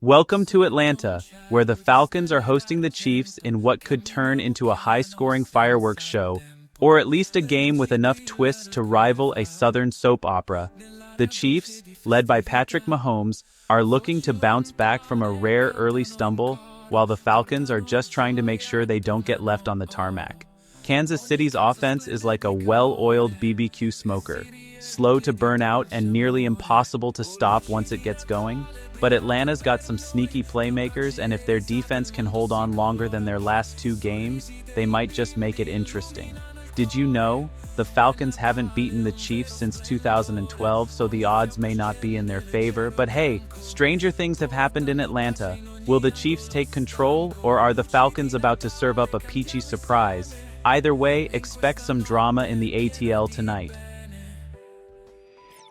Welcome to Atlanta, where the Falcons are hosting the Chiefs in what could turn into a high-scoring fireworks show, or at least a game with enough twists to rival a Southern soap opera. The Chiefs, led by Patrick Mahomes, are looking to bounce back from a rare early stumble, while the Falcons are just trying to make sure they don't get left on the tarmac. Kansas City's offense is like a well-oiled BBQ smoker, slow to burn out and nearly impossible to stop once it gets going. But Atlanta's got some sneaky playmakers, and if their defense can hold on longer than their last two games, they might just make it interesting. Did you know? The Falcons haven't beaten the Chiefs since 2012, so the odds may not be in their favor, but hey, stranger things have happened in Atlanta. Will the Chiefs take control, or are the Falcons about to serve up a peachy surprise? Either way, expect some drama in the ATL tonight.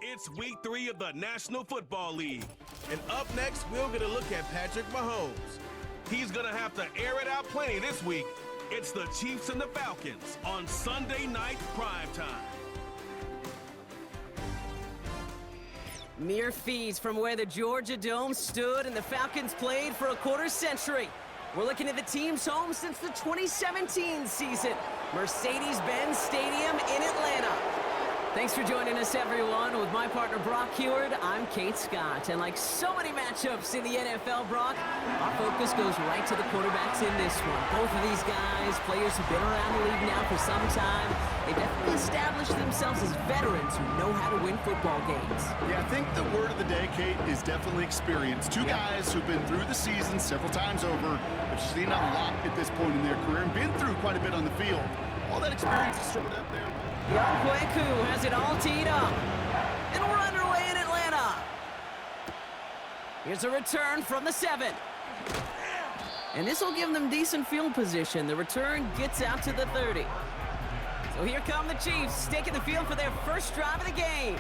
It's week 3 of the National Football League. And up next, we'll get a look at Patrick Mahomes. He's going to have to air it out plenty this week. It's the Chiefs and the Falcons on Sunday night primetime. Mere fees from where the Georgia Dome stood and the Falcons played for a quarter century. We're looking at the team's home since the 2017 season, Mercedes-Benz Stadium in Atlanta. Thanks for joining us, everyone. With my partner, Brock Heward, I'm Kate Scott. And like so many matchups in the NFL, Brock, our focus goes right to the quarterbacks in this one. Both of these guys, players who've been around the league now for some time, they definitely established themselves as veterans who know how to win football games. Yeah, I think the word of the day, Kate, is definitely experience. Two guys who've been through the season several times over, have seen a lot at this point in their career, and been through quite a bit on the field. All that experience is showed up there. Kweku has it all teed up. And we're underway in Atlanta. Here's a return from the 7. And this will give them decent field position. The return gets out to the 30. So here come the Chiefs, taking the field for their first drive of the game.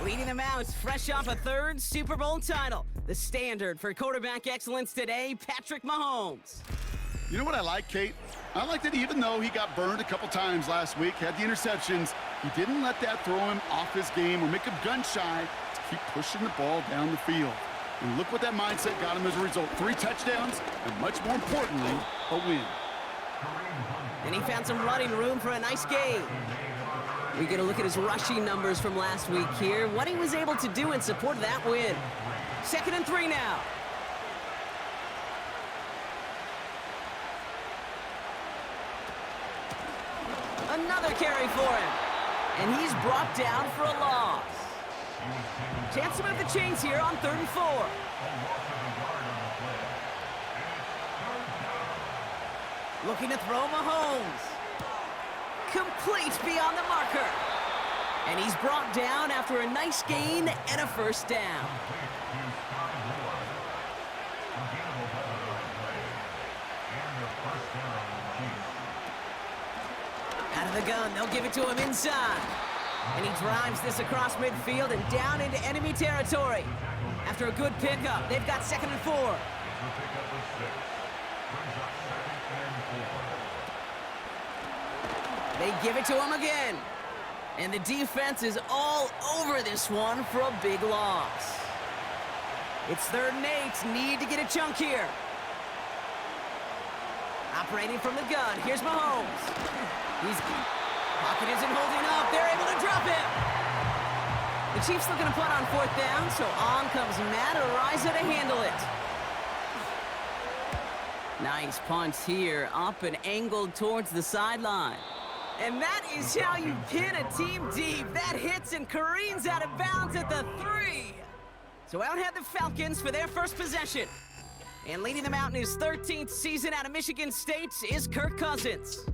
Leading them out, fresh off a third Super Bowl title. The standard for quarterback excellence today, Patrick Mahomes. You know what I like, Kate? I like that even though he got burned a couple times last week, had the interceptions, he didn't let that throw him off his game or make him gun-shy to keep pushing the ball down the field. And look what that mindset got him as a result. 3 touchdowns, and much more importantly, a win. And he found some running room for a nice game. We get a look at his rushing numbers from last week here, what he was able to do in support of that win. 2nd and 3 now. Another carry for him. And he's brought down for a loss. Chance to move the chains here on 3rd and 4. Looking to throw Mahomes. Complete beyond the marker. And he's brought down after a nice gain and a first down. Out of the gun, they'll give it to him inside. And he drives this across midfield and down into enemy territory. After a good pickup, they've got 2nd and 4. They give it to him again. And the defense is all over this one for a big loss. It's 3rd and 8. Need to get a chunk here. Operating from the gun. Here's Mahomes. Pocket isn't holding up. They're able to drop him. The Chiefs looking to punt on 4th down, so on comes Matt Araiza to handle it. Nice punt here, up and angled towards the sideline. And that is how you pin a team deep. That hits and careens out of bounds at the 3. So out head the Falcons for their first possession. And leading them out in his 13th season out of Michigan State is Kirk Cousins.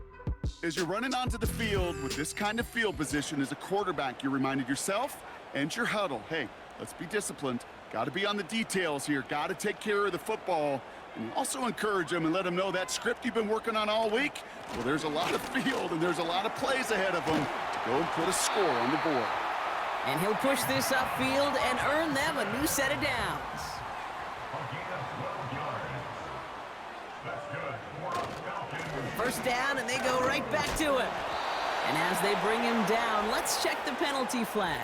As you're running onto the field with this kind of field position as a quarterback, you're reminded yourself and your huddle, hey, let's be disciplined. Got to be on the details here. Got to take care of the football. And also encourage them and let them know that script you've been working on all week, well, there's a lot of field and there's a lot of plays ahead of them to go and put a score on the board. And he'll push this upfield and earn them a new set of downs. First down, and they go right back to it. And as they bring him down, let's check the penalty flag.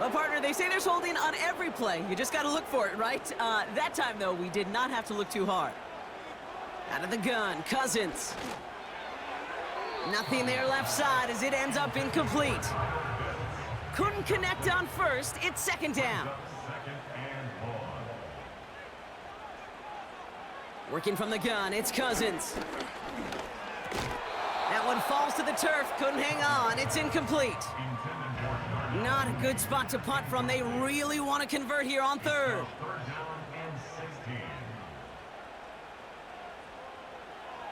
Well, partner, they say there's holding on every play. You just got to look for it, right? That time, though, we did not have to look too hard. Out of the gun, Cousins. Nothing there left side as it ends up incomplete. Couldn't connect on first. It's second down. Working from the gun, it's Cousins. That one falls to the turf. Couldn't hang on. It's incomplete. Not a good spot to punt from. They really want to convert here on third.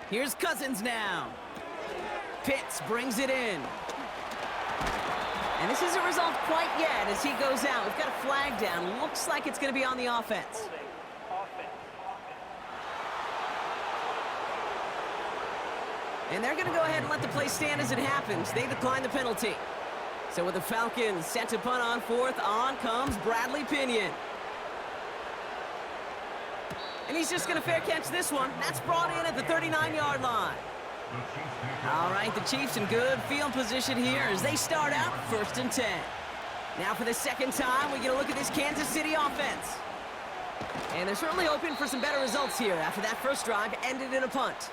Here's Cousins now. Pitts brings it in. And this isn't resolved quite yet as he goes out. We've got a flag down. Looks like it's going to be on the offense. And they're going to go ahead and let the play stand as it happens. They decline the penalty. So with the Falcons set to punt on fourth, on comes Bradley Pinion. And he's just going to fair catch this one. That's brought in at the 39-yard line. All right, the Chiefs in good field position here as they start out 1st and 10. Now for the second time, we get a look at this Kansas City offense. And they're certainly hoping for some better results here after that first drive ended in a punt.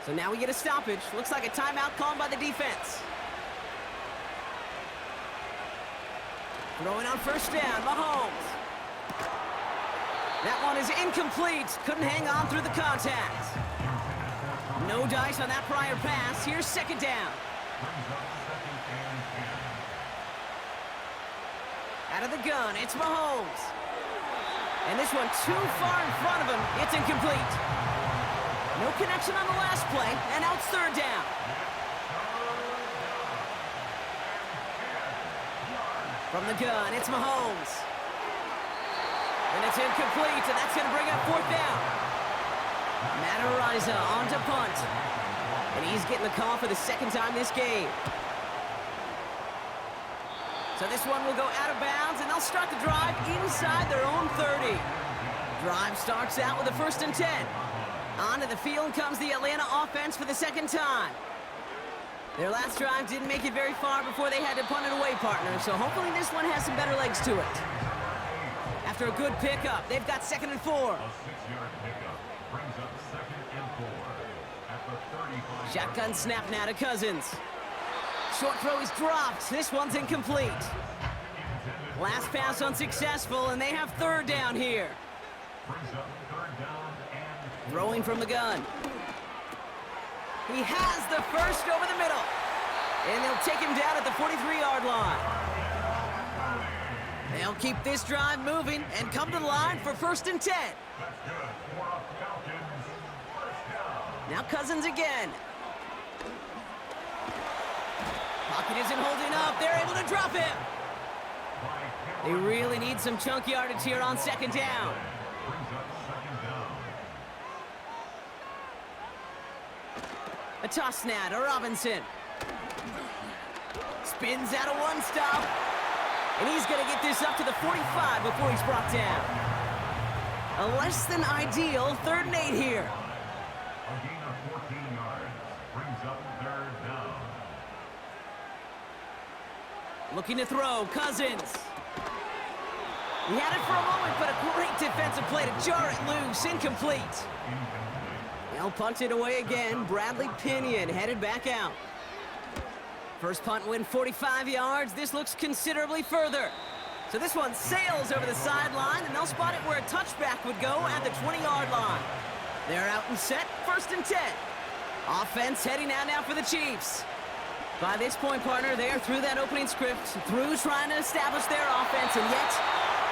So now we get a stoppage. Looks like a timeout called by the defense. Throwing on first down, Mahomes. That one is incomplete. Couldn't hang on through the contact. No dice on that prior pass. Here's second down. Out of the gun, it's Mahomes. And this one too far in front of him. It's incomplete. No connection on the last play, and now it's third down. From the gun, it's Mahomes. And it's incomplete, and that's going to bring up fourth down. Matt Ariza on to punt. And he's getting the call for the second time this game. So this one will go out of bounds, and they'll start the drive inside their own 30. Drive starts out with a 1st and 10. Onto the field comes the Atlanta offense for the second time. Their last drive didn't make it very far before they had to punt it away, partner, so hopefully this one has some better legs to it. After a good pickup, they've got 2nd and 4. A 6-yard pickup brings up 2nd and 4 at the 35. Shotgun snap now to Cousins. Short throw is dropped. This one's incomplete. Last pass unsuccessful, and they have third down here. Brings up 3rd down and Throwing from the gun. He has the first over the middle. And they'll take him down at the 43-yard line. They'll keep this drive moving and come to the line for 1st and 10. that's good for a Falcons first down. Now Cousins again. Pocket isn't holding up. They're able to drop him. They really need some chunk yardage here on 2nd down. Brings up 2nd down. A toss now to Robinson. Spins out of one stop. And he's going to get this up to the 45 before he's brought down. A less than ideal 3rd and 8 here. A gain of 14 yards brings up 3rd down. Looking to throw, Cousins. He had it for a moment, but a great defensive play to jar it loose. Incomplete. They'll punt it away again. Bradley Pinion headed back out. First punt win 45 yards. This looks considerably further. So this one sails over the sideline, and they'll spot it where a touchback would go at the 20-yard line. They're out and set, 1st and 10. Offense heading out now for the Chiefs. By this point, partner, they are through that opening script, through trying to establish their offense, and yet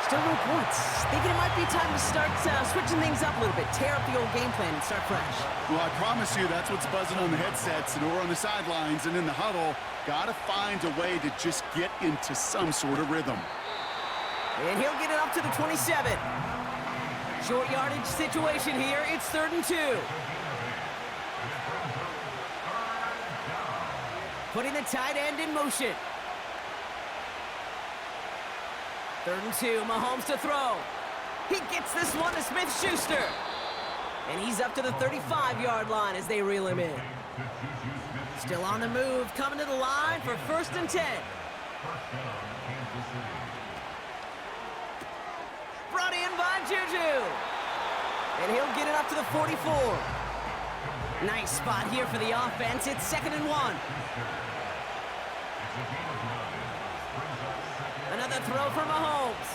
still no points. Thinking it might be time to start switching things up a little bit, tear up the old game plan and start fresh. Well, I promise you that's what's buzzing on the headsets and or on the sidelines and in the huddle. Got to find a way to just get into some sort of rhythm. And he'll get it up to the 27. Short yardage situation here. It's 3rd and 2. Putting the tight end in motion. 3rd and 2, Mahomes to throw. He gets this one to Smith-Schuster. And he's up to the 35-yard line as they reel him in. Still on the move, coming to the line for 1st and 10. First down, Kansas City. Brought in by Juju. And he'll get it up to the 44. Nice spot here for the offense. It's 2nd and 1. Another throw for Mahomes.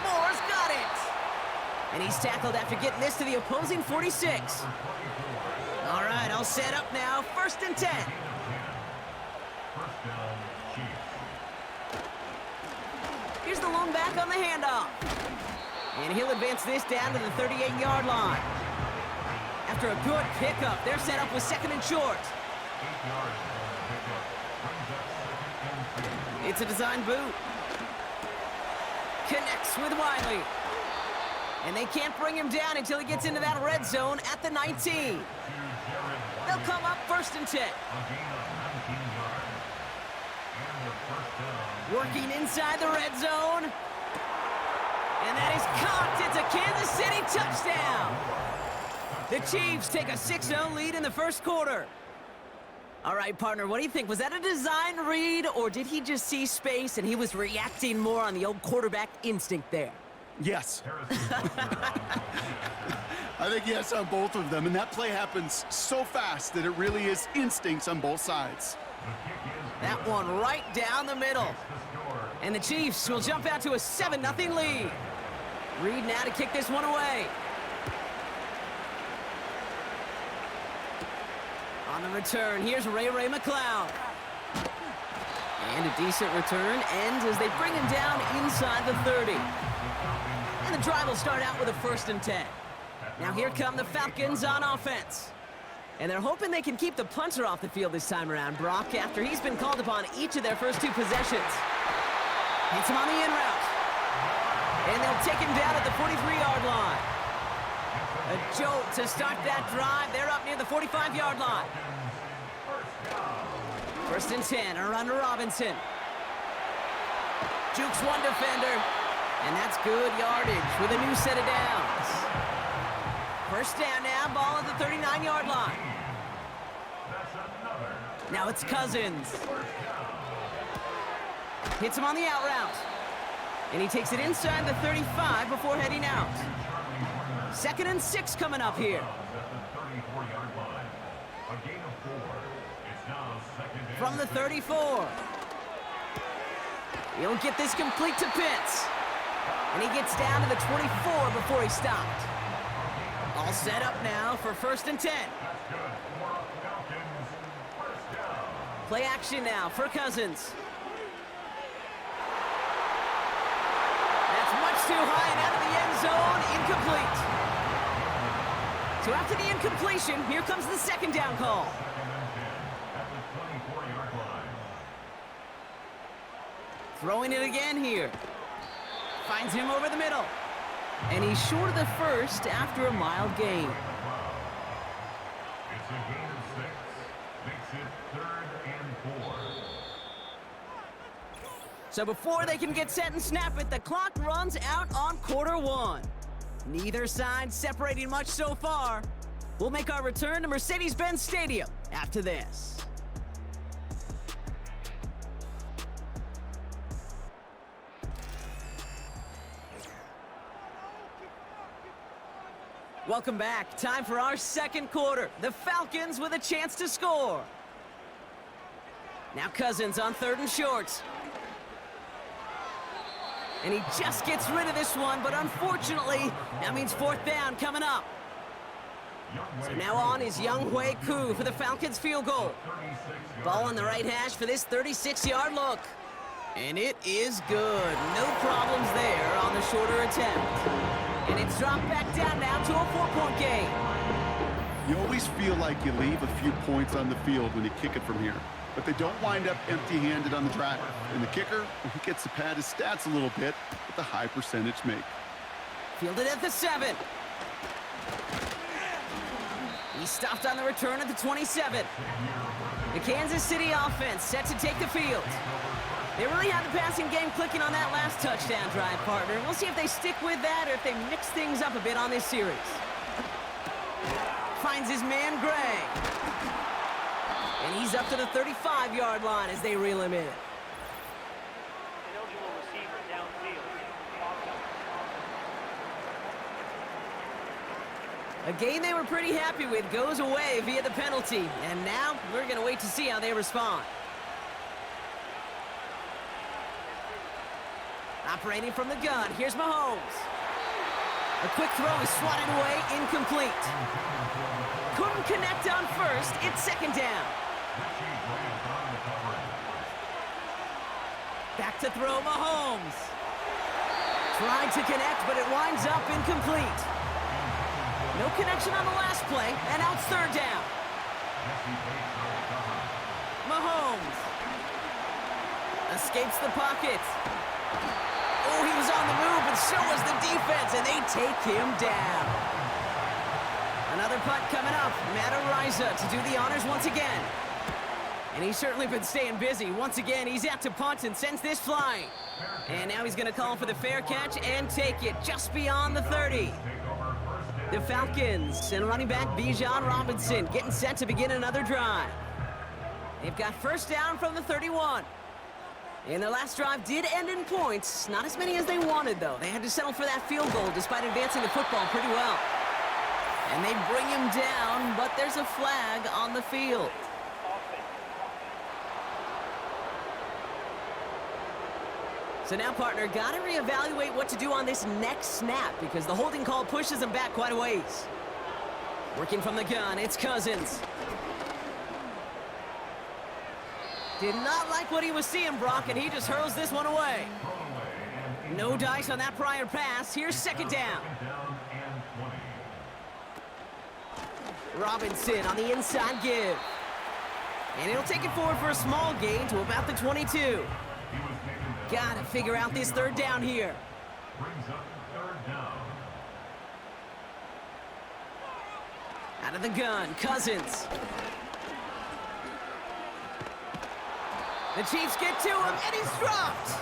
Moore's got it. And he's tackled after getting this to the opposing 46. All right, I'll set up now. 1st and 10. First down, Chiefs. Here's the lone back on the handoff. And he'll advance this down to the 38-yard line. After a good pickup, they're set up with 2nd and short. 8 yards on the pickup. Brings up 2nd and 3. It's a design boot. Connects with Wiley. And they can't bring him down until he gets into that red zone at the 19. They'll come up 1st and 10. A gain of 19 yards. And the first down. Working inside the red zone. And that is caught. It's a Kansas City touchdown. The Chiefs take a 6-0 lead in the first quarter. All right, partner, what do you think? Was that a design read, or did he just see space and he was reacting more on the old quarterback instinct there? Yes. I think yes on both of them, and that play happens so fast that it really is instincts on both sides. That one right down the middle. And the Chiefs will jump out to a 7-0 lead. Reed now to kick this one away. On the return, here's Ray McLeod. And a decent return ends as they bring him down inside the 30. And the drive will start out with a 1st and 10. Now here come the Falcons on offense. And they're hoping they can keep the punter off the field this time around, Brock, after he's been called upon each of their first 2 possessions. Hits him on the in route. And they'll take him down at the 43-yard line. A jolt to start that drive. They're up near the 45-yard line. 1st and 10, a run to Robinson. Jukes one defender. And that's good yardage with a new set of downs. 1st down now, ball at the 39-yard line. Now it's Cousins. Hits him on the out route. And he takes it inside the 35 before heading out. 2nd and 6 coming up here. From the 34. He'll get this complete to Pitts. And he gets down to the 24 before he stopped. All set up now for 1st and 10. Play action now for Cousins. That's much too high and out of the end zone. Incomplete. So after the incompletion, here comes the 2nd down call. Throwing it again here. Finds him over the middle. And he's short of the 1st after a mild gain. It's a gain of 6. Makes it 3rd and 4. So before they can get set and snap it, the clock runs out on quarter 1. Neither side separating much so far. We'll make our return to Mercedes-Benz Stadium after this. Welcome back. Time for our 2nd quarter. The Falcons with a chance to score. Now Cousins on 3rd and short. And he just gets rid of this one, but unfortunately, that means 4th down coming up. So now on is Younghoe Koo for the Falcons field goal. Ball on the right hash for this 36-yard look. And it is good. No problems there on the shorter attempt. And it's dropped back down now to a 4-point game. You always feel like you leave a few points on the field when you kick it from here, but they don't wind up empty-handed on the drive. And the kicker, he gets to pad his stats a little bit with a high percentage make. Fielded at the 7. He stopped on the return at the 27. The Kansas City offense set to take the field. They really had the passing game clicking on that last touchdown drive, partner. We'll see if they stick with that or if they mix things up a bit on this series. Finds his man, Gray. And And he's up to the 35-yard line as they reel him in. Eligible receiver downfield. A game they were pretty happy with goes away via the penalty. And now we're going to wait to see how they respond. Operating from the gun, here's Mahomes. A quick throw is swatted away, incomplete. Couldn't connect on first, it's second down. Back to throw, Mahomes. Tried to connect, but it winds up incomplete. No connection on the last play, and now it's third down. Mahomes escapes the pocket. Oh, he was on the move, and so was the defense, and they take him down. Another punt coming up. Madden to do the honors once again. And he's certainly been staying busy. Once again, he's out to punt and sends this flying. And now he's going to call for the fair catch and take it just beyond the 30. The Falcons and running back Bijan Robinson getting set to begin another drive. They've got first down from the 31. And their last drive did end in points. Not as many as they wanted, though. They had to settle for that field goal despite advancing the football pretty well. And they bring him down, but there's a flag on the field. So now, partner, got to reevaluate what to do on this next snap because the holding call pushes him back quite a ways. Working from the gun, it's Cousins. Did not like what he was seeing, Brock, and he just hurls this one away. No dice on that prior pass. Here's second down. Robinson on the inside give. And he'll take it forward for a small gain to about the 22. Got to figure out this third down here. Brings up third down. Out of the gun, Cousins. The Chiefs get to him, and he's dropped.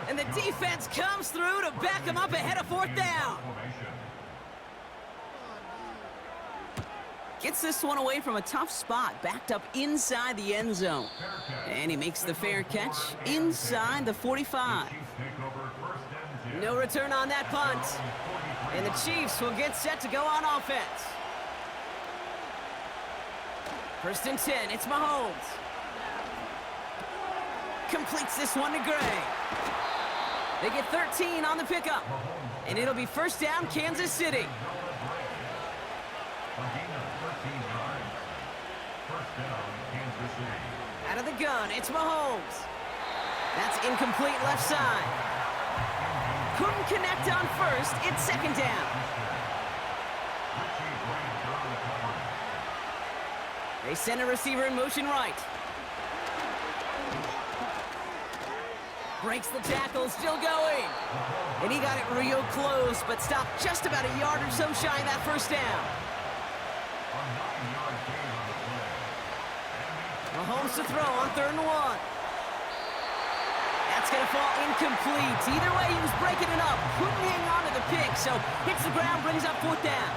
And the defense comes through to back him up ahead of fourth down. Gets this one away from a tough spot, backed up inside the end zone. And he makes the fair catch inside the 45. No return on that punt. And the Chiefs will get set to go on offense. First and 10, it's Mahomes. Completes this one to Gray. They get 13 on the pickup. And it'll be first down, Kansas City. Out of the gun, it's Mahomes. That's incomplete left side. Couldn't connect on first, it's second down. They send a receiver in motion right. Breaks the tackle, still going. And he got it real close, but stopped just about a yard or so shy of that first down. Mahomes to throw on 3rd and 1. That's going to fall incomplete. Either way, he was breaking it up. Couldn't hang on to the pick, so hits the ground, brings up 4th down.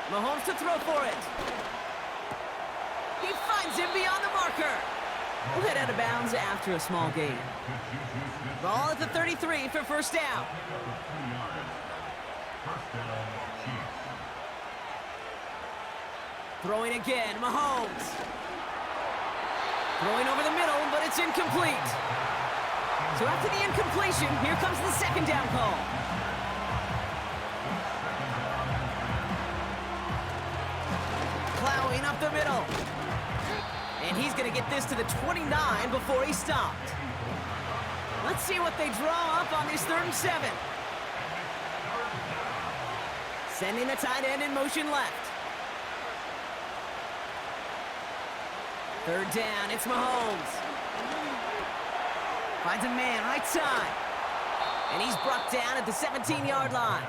Mahomes to throw for it. He finds him beyond the marker. We'll head out of bounds after a small gain. Ball at the 33 for first down. Throwing again, Mahomes. Throwing over the middle, but it's incomplete. So after the incompletion, here comes the second down call. Plowing up the middle. And he's going to get this to the 29 before he stopped. Let's see what they draw up on this 3rd and 7. Sending the tight end in motion left. 3rd down, it's Mahomes. Finds a man right side. And he's brought down at the 17-yard line.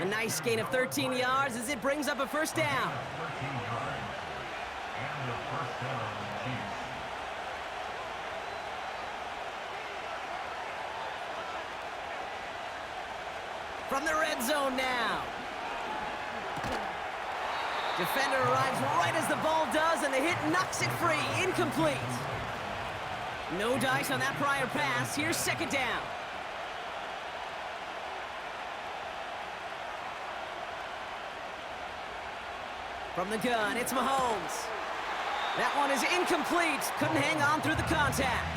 A nice gain of 13 yards as it brings up a first down. From the red zone now. Defender arrives right as the ball does, and the hit knocks it free. Incomplete. No dice on that prior pass. Here's second down. From the gun, it's Mahomes. That one is incomplete. Couldn't hang on through the contact.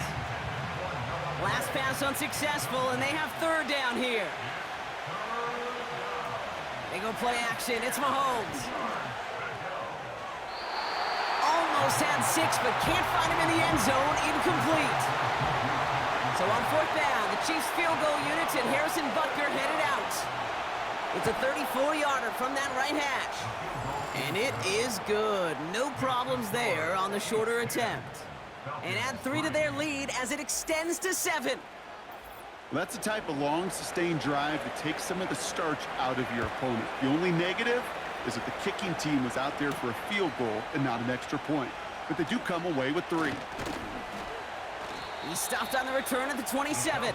Last pass unsuccessful, and they have third down here. They go play action. It's Mahomes. Almost had 6, but can't find him in the end zone. Incomplete. So on fourth down, the Chiefs field goal unit and Harrison Butker headed out. It's a 34-yarder from that right hash. And it is good. No problems there on the shorter attempt. And add 3 to their lead as it extends to 7. Well, that's the type of long, sustained drive that takes some of the starch out of your opponent. The only negative is that the kicking team was out there for a field goal and not an extra point. But they do come away with 3. He stopped on the return at the 27.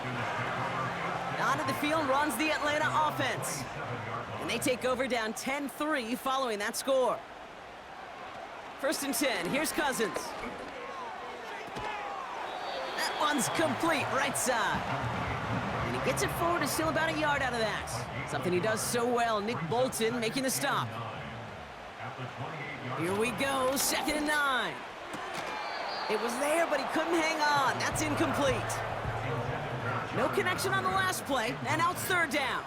Onto the field runs the Atlanta offense. And they take over down 10-3 following that score. First and 10, here's Cousins. That one's complete, right side. And he gets it forward, is still about a yard out of that. Something he does so well, Nick Bolton making the stop. Here we go, second and 9. It was there, but he couldn't hang on. That's incomplete. No connection on the last play, and now it's third down.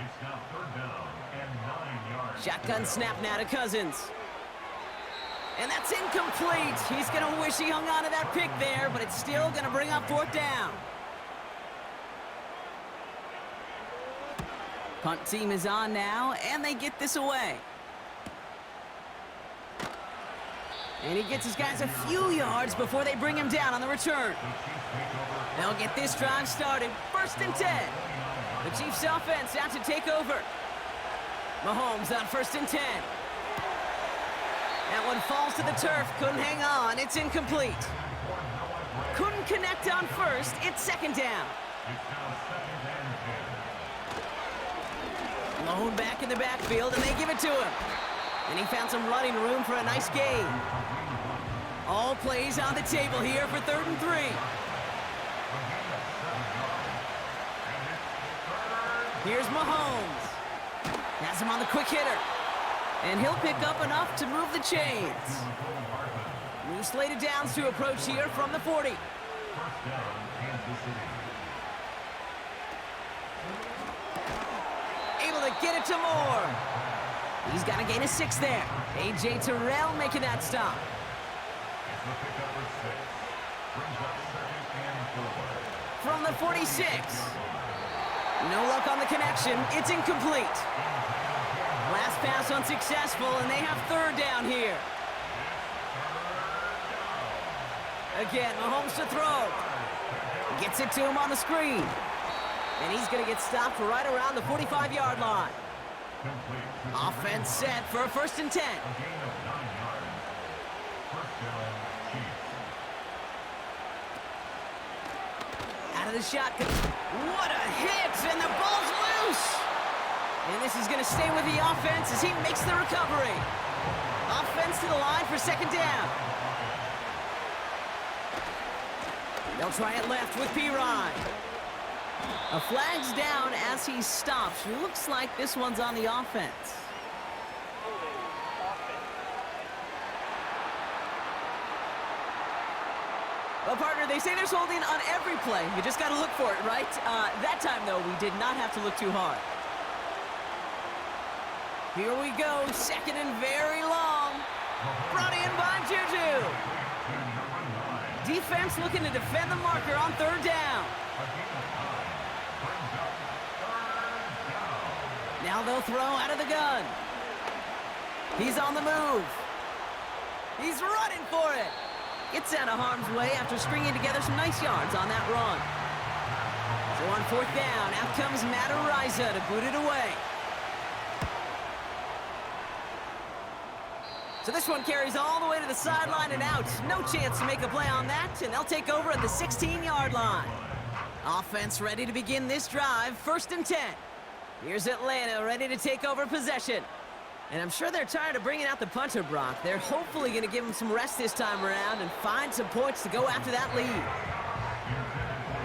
It's now third down and 9 yards. Shotgun snap now to Cousins. And that's incomplete. He's going to wish he hung on to that pick there, but it's still going to bring up fourth down. Punt team is on now, and they get this away. And he gets his guys a few yards before they bring him down on the return. They'll get this drive started. First and 10. The Chiefs offense out to take over. Mahomes on first and 10. That one falls to the turf. Couldn't hang on. It's incomplete. Couldn't connect on first. It's second down. Malone back in the backfield, and they give it to him. And he found some running room for a nice gain. All plays on the table here for third and 3. Here's Mahomes. Has him on the quick hitter. And he'll pick up enough to move the chains. New slated downs to approach here from the 40. Able to get it to Moore. He's got to gain a 6 there. A.J. Terrell making that stop. From the 46. No luck on the connection. It's incomplete. Last pass unsuccessful, and they have third down here. Again, Mahomes to throw. Gets it to him on the screen. And he's going to get stopped right around the 45-yard line. Offense set for a first and 10. Out of the shotgun. What a hit, and the ball's loose. And this is going to stay with the offense as he makes the recovery. Offense to the line for second down. They'll try it left with P-Ryan. A flag's down as he stops. Looks like this one's on the offense. Well, partner, they say there's holding on every play. You just got to look for it, right? That time, though, we did not have to look too hard. Here we go, second and very long. Brought in by Juju. Defense looking to defend the marker on third down. Now they'll throw out of the gun. He's on the move. He's running for it. Gets out of harm's way after stringing together some nice yards on that run. So on fourth down, out comes Matt Ariza to boot it away. So this one carries all the way to the sideline and out. No chance to make a play on that, and they'll take over at the 16-yard line. Offense ready to begin this drive, first and 10. Here's Atlanta ready to take over possession. And I'm sure they're tired of bringing out the punter, Brock. They're hopefully going to give him some rest this time around and find some points to go after that lead.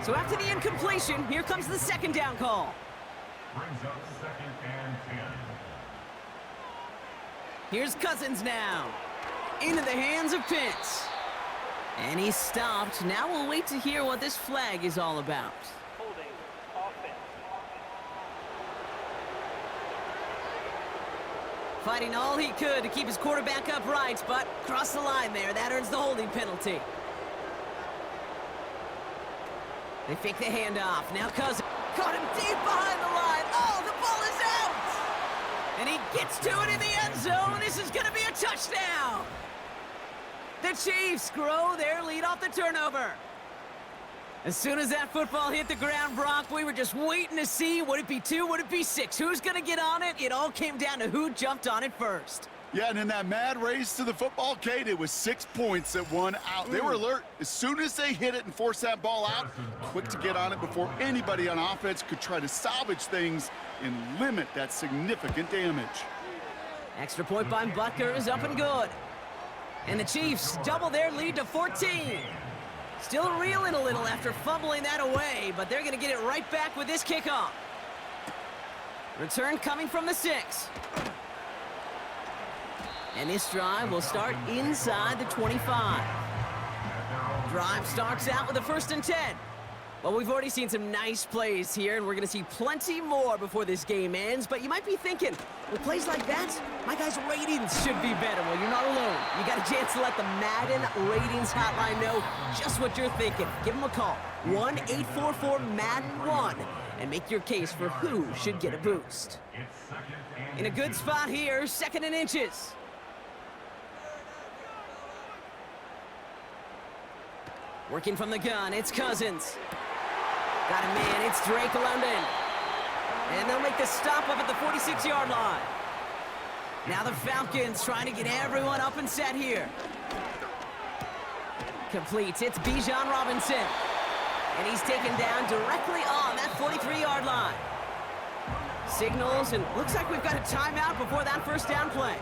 So after the incompletion, here comes the second down call. Brings up 2nd and 10. Here's Cousins now. Into the hands of Pitts. And he's stopped. Now we'll wait to hear what this flag is all about. Holding offense. Fighting all he could to keep his quarterback upright, but crossed the line there. That earns the holding penalty. They fake the handoff. Now Cousins caught him deep behind the line. Oh, the ball is out! And he gets to it in the end zone. This is going to be a touchdown. The Chiefs grow their lead off the turnover. As soon as that football hit the ground, Brock, we were just waiting to see, would it be 2, would it be 6? Who's going to get on it? It all came down to who jumped on it first. Yeah, and in that mad race to the football, Kate, it was 6 points that won out. They were alert. As soon as they hit it and forced that ball out, quick to get on it before anybody on offense could try to salvage things and limit that significant damage. Extra point by Butker is up and good. And the Chiefs double their lead to 14. Still reeling a little after fumbling that away, but they're going to get it right back with this kickoff. Return coming from the 6. And this drive will start inside the 25. Drive starts out with a 1st and 10. Well, we've already seen some nice plays here, and we're going to see plenty more before this game ends. But you might be thinking, with plays like that, my guys' ratings should be better. Well, you're not alone. You got a chance to let the Madden ratings hotline know just what you're thinking. Give them a call, 1-844-MADDEN-1, and make your case for who should get a boost. In a good spot here, 2nd and inches. Working from the gun, it's Cousins. Got a man, it's Drake London. And they'll make the stop up at the 46-yard line. Now the Falcons trying to get everyone up and set here. Complete, it's Bijan Robinson. And he's taken down directly on that 43-yard line. Signals, and looks like we've got a timeout before that 1st down play.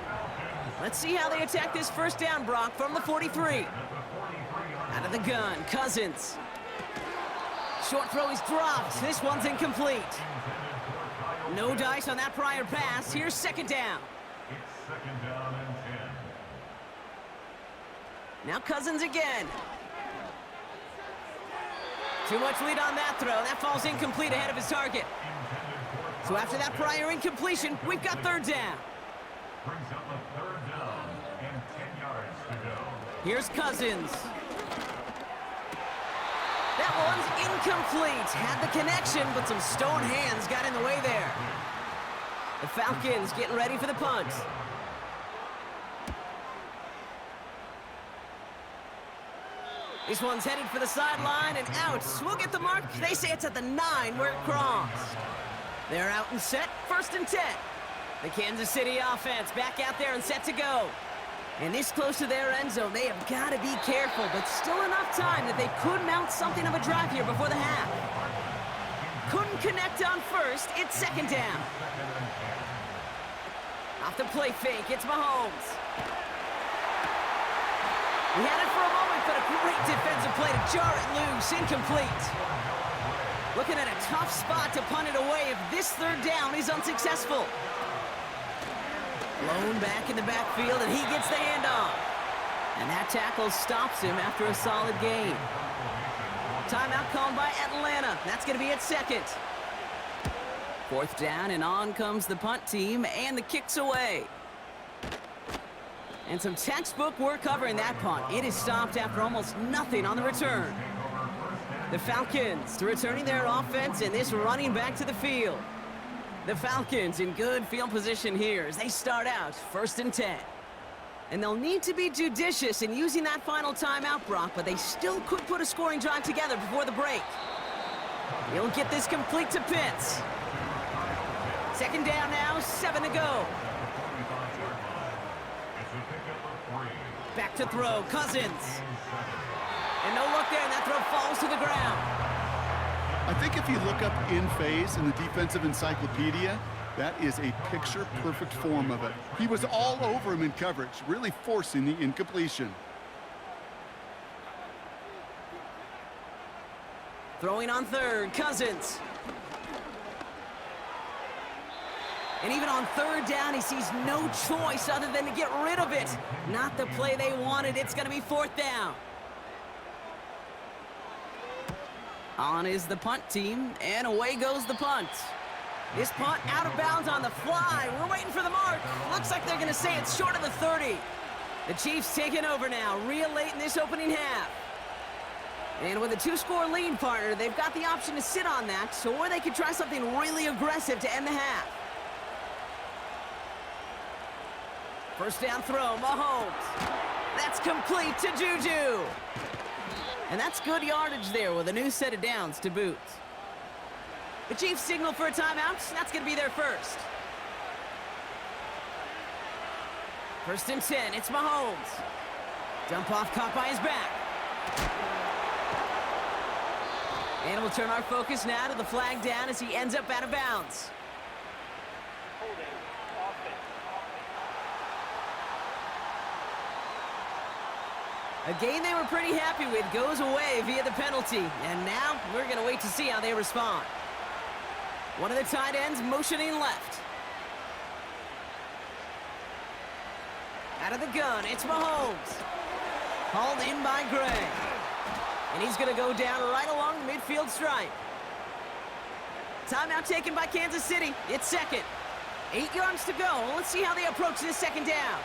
Let's see how they attack this 1st down, Brock, from the 43. Out of the gun, Cousins. Short throw is dropped. This one's incomplete. No dice on that prior pass. Here's 2nd down. It's 2nd down and 10. Now Cousins again. Too much lead on that throw. That falls incomplete ahead of his target. So after that prior incompletion, we've got 3rd down. Brings up a 3rd down and 10 yards to go. Here's Cousins. That one's incomplete. Had the connection, but some stone hands got in the way there. The Falcons getting ready for the punt. This one's headed for the sideline and out. We'll get the mark. They say it's at the 9 where it crossed. They're out and set. 1st and 10. The Kansas City offense back out there and set to go. And this close to their end zone, they have got to be careful, but still enough time that they could mount something of a drive here before the half. Couldn't connect on 1st, it's 2nd down. Off the play fake, it's Mahomes. He had it for a moment, but a great defensive play to jar it loose, incomplete. Looking at a tough spot to punt it away if this 3rd down is unsuccessful. Blown back in the backfield, and he gets the handoff. And that tackle stops him after a solid gain. Timeout called by Atlanta. That's going to be at 2nd. 4th down, and on comes the punt team, and the kick's away. And some textbook work covering that punt. It is stopped after almost nothing on the return. The Falcons returning their offense, and this running back to the field. The Falcons in good field position here as they start out 1st and 10. And they'll need to be judicious in using that final timeout, Brock, but they still could put a scoring drive together before the break. He'll get this complete to Pitts. 2nd down now, 7 to go. Back to throw, Cousins. And no look there, and that throw falls to the ground. I think if you look up in phase in the defensive encyclopedia, That is a picture-perfect form of it. He was all over him in coverage, really forcing the incompletion. Throwing on third, Cousins. And even on third down, he sees no choice other than to get rid of it. Not the play they wanted. It's going to be fourth down. On is the punt team, and away goes the punt. This punt out of bounds on the fly. We're waiting for the mark. Looks like they're going to say it's short of the 30. The Chiefs taking over now, real late in this opening half. And with a 2-score lead, partner, they've got the option to sit on that, or they could try something really aggressive to end the half. First down throw, Mahomes. That's complete to Juju. And that's good yardage there with a new set of downs to boot. The Chiefs signal for a timeout. That's going to be their first. First and 10, it's Mahomes. Dump off caught by his back. And we'll turn our focus now to the flag down as he ends up out of bounds. Holding. Offense. A game they were pretty happy with goes away via the penalty. And now we're going to wait to see how they respond. One of the tight ends motioning left. Out of the gun, it's Mahomes. Hauled in by Gray. And he's going to go down right along the midfield stripe. Timeout taken by Kansas City. It's second. 8 yards to go. Let's see how they approach this second down.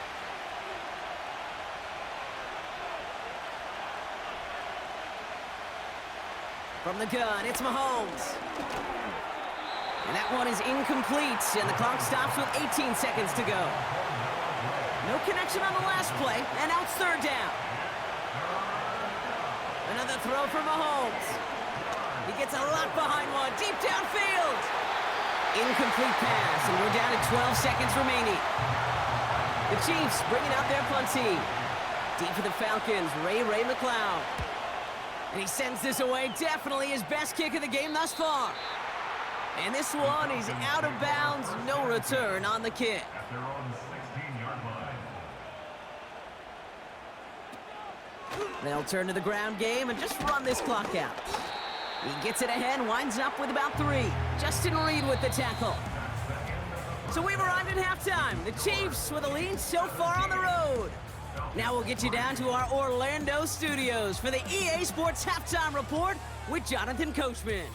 From the gun, it's Mahomes. And that one is incomplete, and the clock stops with 18 seconds to go. No connection on the last play, and now it's third down. Another throw for Mahomes. He gets a lot behind one, deep downfield. Incomplete pass, and we're down to 12 seconds remaining. The Chiefs bringing out their punt team. Deep for the Falcons, Ray McLeod. And he sends this away, definitely his best kick of the game thus far. And this one is out of bounds, no return on the kick. At their own 16-yard line. They'll turn to the ground game and just run this clock out. He gets it ahead, winds up with about 3. Justin Reed with the tackle. So we've arrived at halftime. The Chiefs with a lead so far on the road. Now we'll get you down to our Orlando studios for the EA Sports Halftime Report with Jonathan Coachman.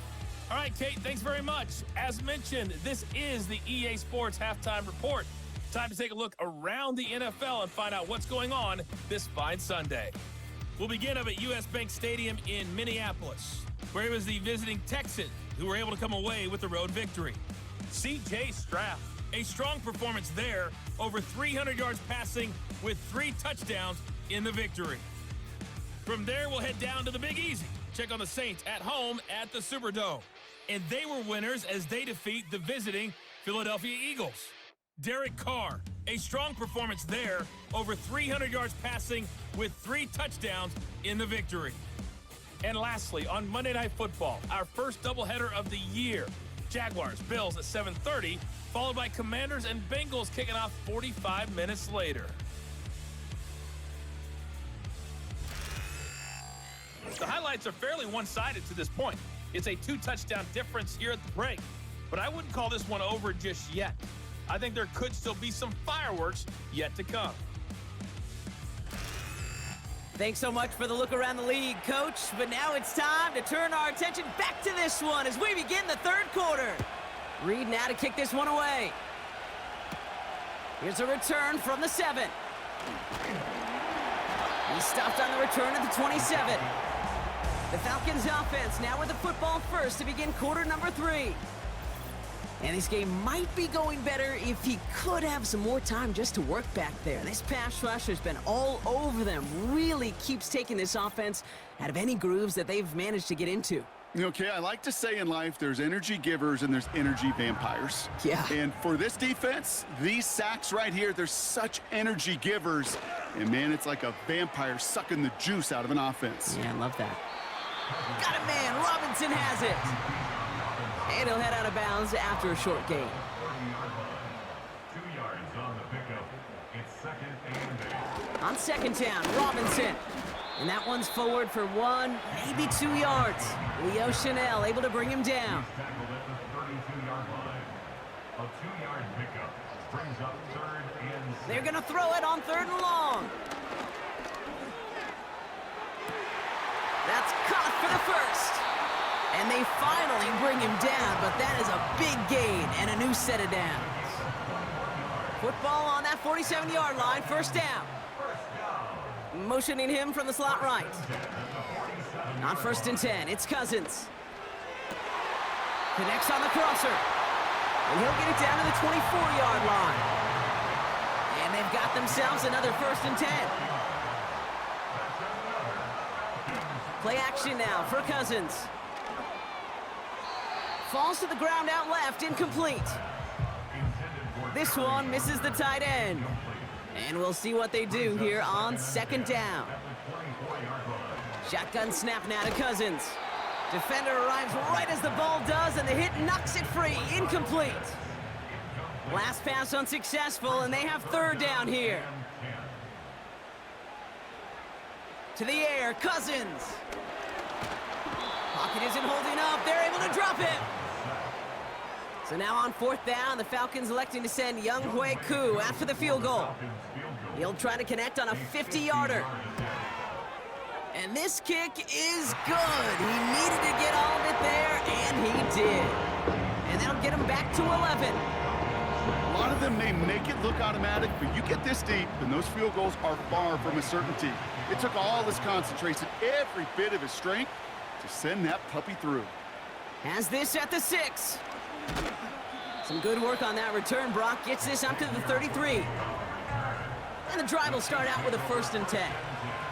All right, Kate, thanks very much. As mentioned, this is the EA Sports Halftime Report. Time to take a look around the NFL and find out what's going on this fine Sunday. We'll begin up at US Bank Stadium in Minneapolis, where it was the visiting Texans who were able to come away with the road victory. C.J. Stroud, a strong performance there, over 300 yards passing with 3 touchdowns in the victory. From there, we'll head down to the Big Easy. Check on the Saints at home at the Superdome. And they were winners as they defeat the visiting Philadelphia Eagles. Derek Carr, a strong performance there, over 300 yards passing with 3 touchdowns in the victory. And lastly, on Monday Night Football, our first doubleheader of the year, Jaguars, Bills at 7:30, followed by Commanders and Bengals kicking off 45 minutes later. The highlights are fairly one-sided to this point. It's a 2-touchdown difference here at the break, but I wouldn't call this one over just yet. I think there could still be some fireworks yet to come. Thanks so much for the look around the league, Coach. But now it's time to turn our attention back to this one as we begin the third quarter. Reed now to kick this one away. Here's a return from the 7. He stopped on the return at the 27. The Falcons offense now with the football first to begin quarter number 3. And this game might be going better if he could have some more time just to work back there. This pass rush has been all over them. Really keeps taking this offense out of any grooves that they've managed to get into. Okay, I like to say in life there's energy givers and there's energy vampires. Yeah. And for this defense, these sacks right here, they're such energy givers. And man, it's like a vampire sucking the juice out of an offense. Yeah, I love that. Got it, man. Robinson has it. And he'll head out of bounds after a short gain. On second down, Robinson. And that one's forward for 1, maybe 2 yards. Leo Chanel able to bring him down. Tackled at the 32-yard line. A 2-yard pickup brings up 3rd and 6. They're going to throw it on 3rd and long. That's caught for the first. And they finally bring him down, but that is a big gain and a new set of downs. Football on that 47-yard line, first down. Motioning him from the slot right. On 1st and 10, it's Cousins. Connects on the crosser. And he'll get it down to the 24-yard line. And they've got themselves another 1st and 10. Play action now for Cousins. Falls to the ground out left, incomplete. This one misses the tight end. And we'll see what they do here on 2nd down. Shotgun snap now to Cousins. Defender arrives right as the ball does, and the hit knocks it free. Incomplete. Last pass unsuccessful, and they have 3rd down here. To the air, Cousins. Pocket isn't holding up. They're able to drop it. So now on 4th down, the Falcons electing to send Young Hui Koo after the field goal. He'll try to connect on a 50-yarder. And this kick is good. He needed to get all of it there, and he did. And that'll get him back to 11. A lot of them may make it look automatic, but you get this deep, and those field goals are far from a certainty. It took all his concentration, every bit of his strength, to send that puppy through. Has this at the 6. Some good work on that return. Brock gets this up to the 33. And the drive will start out with a 1st and 10.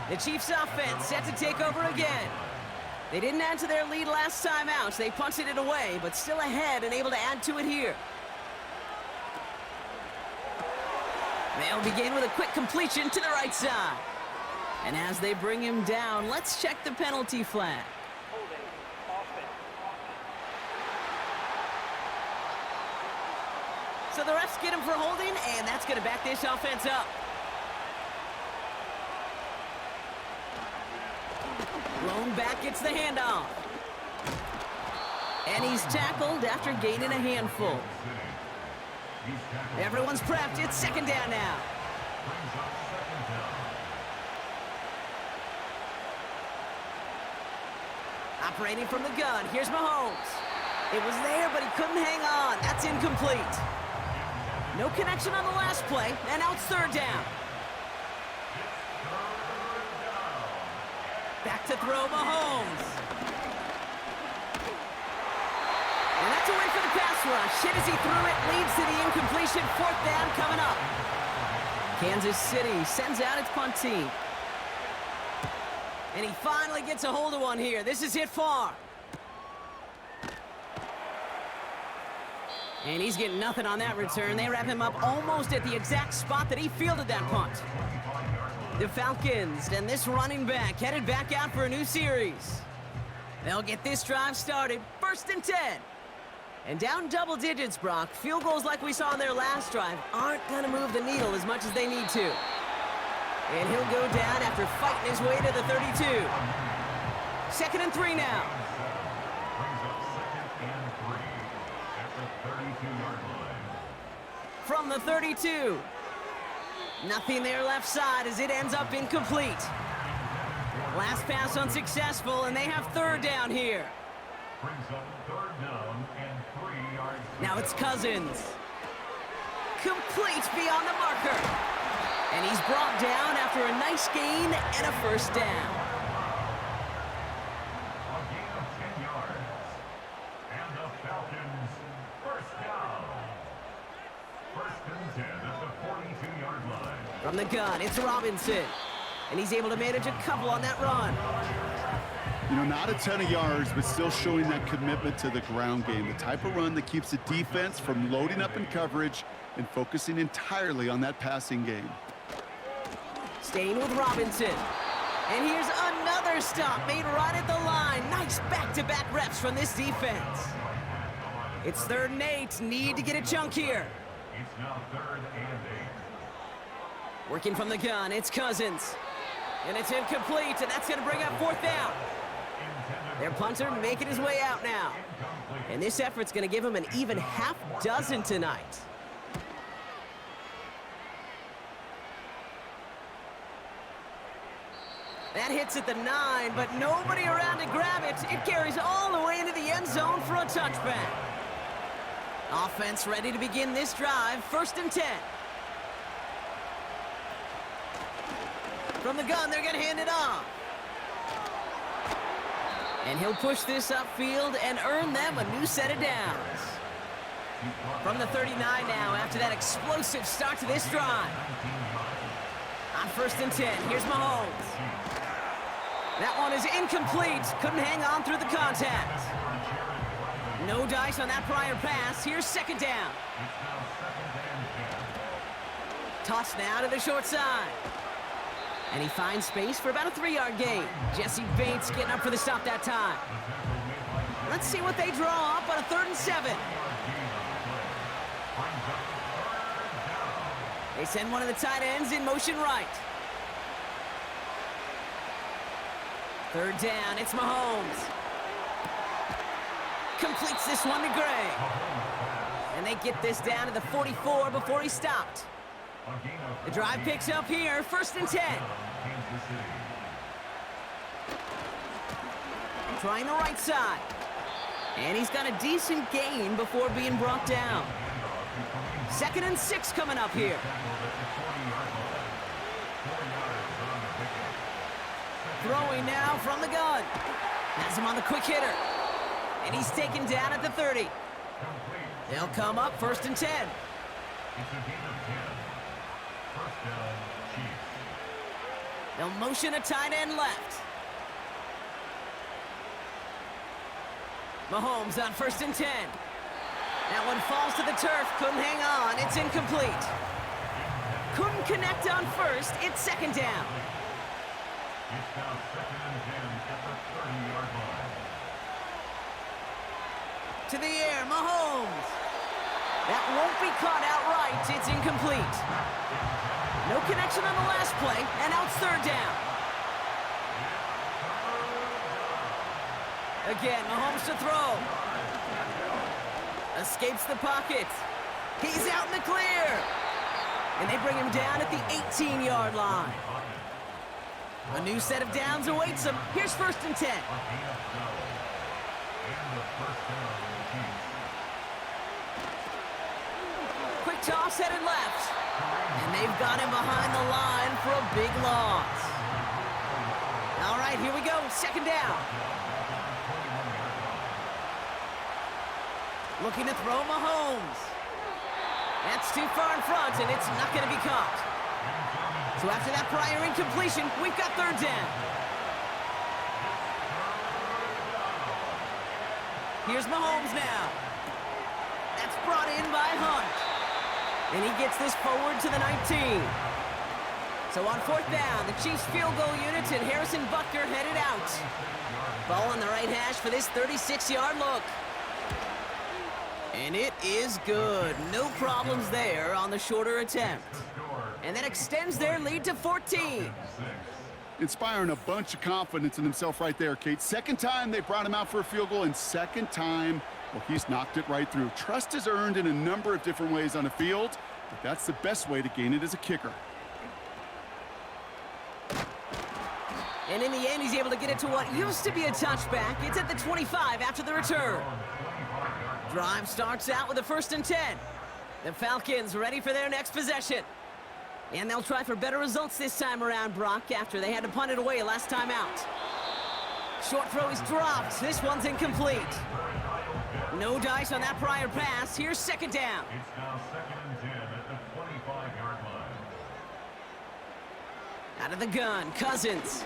The Chiefs offense set to take over again. They didn't add to their lead last time out, so they punted it away, but still ahead and able to add to it here. They'll begin with a quick completion to the right side. And as they bring him down, let's check the penalty flag. Holding. Offense. So the refs get him for holding, and that's going to back this offense up. Lone back gets the handoff. And he's tackled after gaining a handful. Everyone's prepped. It's 2nd down now. Operating from the gun. Here's Mahomes. It was there, but he couldn't hang on. That's incomplete. No connection on the last play, and now it's 3rd down. Back to throw Mahomes. And that's a win for the pass rush. Hit as he threw it, leads to the incompletion. 4th down coming up. Kansas City sends out its punt team. And he finally gets a hold of one here. This is hit far. And he's getting nothing on that return. They wrap him up almost at the exact spot that he fielded that punt. The Falcons and this running back headed back out for a new series. They'll get this drive started. 1st and 10. And down double digits, Brock. Field goals like we saw on their last drive aren't going to move the needle as much as they need to. And he'll go down after fighting his way to the 32. 2nd and 3 now. From the 32. Nothing there left side as it ends up incomplete. Last pass unsuccessful, and they have 3rd down here. Now it's Cousins. Complete beyond the marker. And he's brought down after a nice gain and a 1st down. A gain of 10 yards. And the Falcons, 1st down. 1st and 10 at the 42-yard line. From the gun, it's Robinson. And he's able to manage a couple on that run. You know, not a ton of yards, but still showing that commitment to the ground game. The type of run that keeps the defense from loading up in coverage and focusing entirely on that passing game. Staying with Robinson. And here's another stop made right at the line. Nice back-to-back reps from this defense. It's 3rd and 8. Need to get a chunk here. It's now 3rd and 8. Working from the gun, it's Cousins. And it's incomplete, and that's going to bring up fourth down. Their punter making his way out now. And this effort's going to give him an even half dozen tonight. That hits at the 9, but nobody around to grab it. It carries all the way into the end zone for a touchback. Offense ready to begin this drive, 1st and 10. From the gun, they're going to hand it off. And he'll push this upfield and earn them a new set of downs. From the 39 now, after that explosive start to this drive. On 1st and 10, here's Mahomes. That one is incomplete. Couldn't hang on through the contact. No dice on that prior pass. Here's 2nd down. Toss now to the short side. And he finds space for about a 3-yard gain. Jesse Bates getting up for the stop that time. Let's see what they draw up on a 3rd and 7. They send one of the tight ends in motion right. 3rd down, it's Mahomes. Completes this one to Gray. And they get this down to the 44 before he stopped. The drive picks up here, 1st and 10. Trying the right side. And he's got a decent gain before being brought down. 2nd and 6 coming up here. Throwing now from the gun. Has him on the quick hitter. And he's taken down at the 30. They'll come up 1st and 10. They'll motion a tight end left. Mahomes on 1st and 10. That one falls to the turf. Couldn't hang on. It's incomplete. Couldn't connect on 1st. It's 2nd down. It's now 2nd and 10 at the 30-yard line. To the air, Mahomes. That won't be caught outright. It's incomplete. No connection on the last play, and now it's 3rd down. Again, Mahomes to throw. Escapes the pocket. He's out in the clear. And they bring him down at the 18-yard line. A new set of downs awaits him. Here's 1st and 10. Quick toss headed left. And they've got him behind the line for a big loss. All right, here we go. 2nd down. Looking to throw Mahomes. That's too far in front, and it's not going to be caught. So after that prior incompletion, we've got 3rd down. Here's Mahomes now. That's brought in by Hunt. And he gets this forward to the 19. So on 4th down, the Chiefs field goal unit and Harrison Butker headed out. Ball on the right hash for this 36-yard look. And it is good. No problems there on the shorter attempt. And that extends their lead to 14. Inspiring a bunch of confidence in himself right there, Kate. 2nd time they brought him out for a field goal, and 2nd time, well, he's knocked it right through. Trust is earned in a number of different ways on the field, but that's the best way to gain it as a kicker. And in the end, he's able to get it to what used to be a touchback. It's at the 25 after the return. Drive starts out with a 1st and 10. The Falcons ready for their next possession. And they'll try for better results this time around, Brock, after they had to punt it away last time out. Short throw is dropped. This one's incomplete. No dice on that prior pass. Here's 2nd down. It's now 2nd and 10 at the 25-yard line. Out of the gun, Cousins.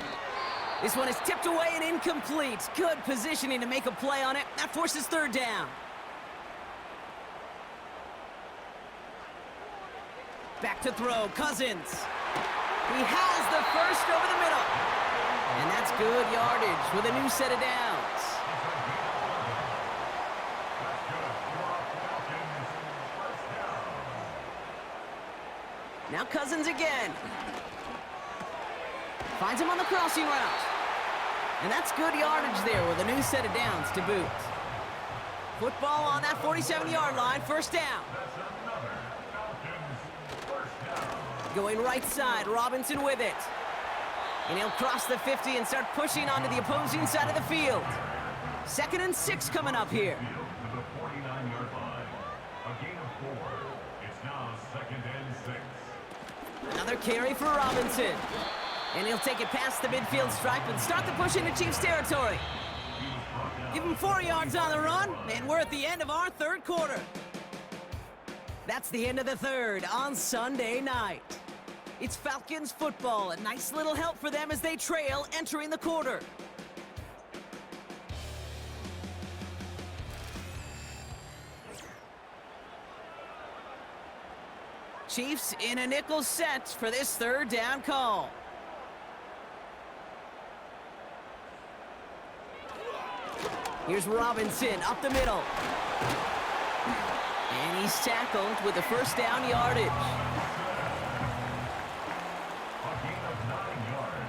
This one is tipped away and incomplete. Good positioning to make a play on it. That forces 3rd down. Back to throw, Cousins. He has the 1st over the middle. And that's good yardage with a new set of downs. Now Cousins again. Finds him on the crossing route. And that's good yardage there with a new set of downs to boot. Football on that 47-yard line, first down. Going right side, Robinson with it. And he'll cross the 50 and start pushing onto the opposing side of the field. 2nd and 6 coming up here. To the 49-yard line. A gain of 4. It's now 2nd and 6. Another carry for Robinson. And he'll take it past the midfield stripe and start the push into Chiefs territory. Give him 4 yards on the run, and we're at the end of our third quarter. That's the end of the third on Sunday night. It's Falcons football, a nice little help for them as they trail entering the quarter. Chiefs in a nickel set for this third down call. Here's Robinson up the middle. And he's tackled with the first down yardage. A gain of 9 yards.